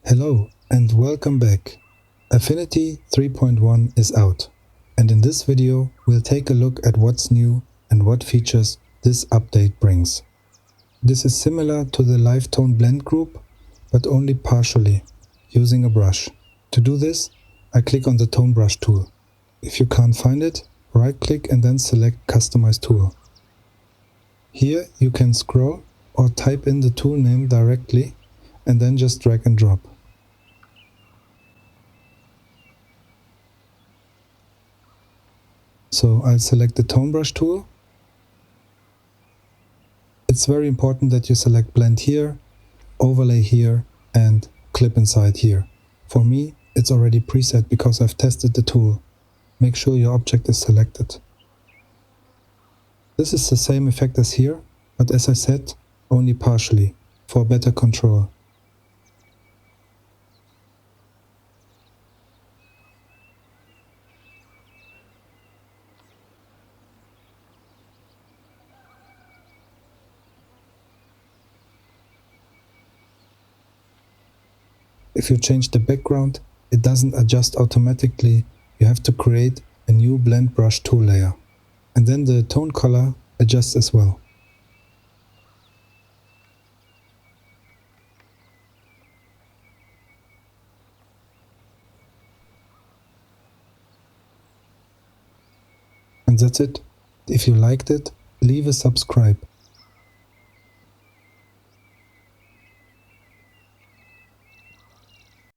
Hello and welcome back. Affinity 3.1 is out, and in this video we'll take a look at what's new and what features this update brings. This is similar to the live tone blend group, but only partially, using a brush. To do this, I click on the tone brush tool. If you can't find it, right click and then select Customize Tool. Here you can scroll or type in the tool name directly and then just drag and drop. So I'll select the tone brush tool. It's very important that you select blend here, overlay here and clip inside here. For me, it's already preset because I've tested the tool. Make sure your object is selected. This is the same effect as here, but as I said, only partially, for better control. If you change the background, it doesn't adjust automatically. You have to create a new blend brush tool layer. And then the tone color adjusts as well. And that's it. If you liked it, leave a subscribe.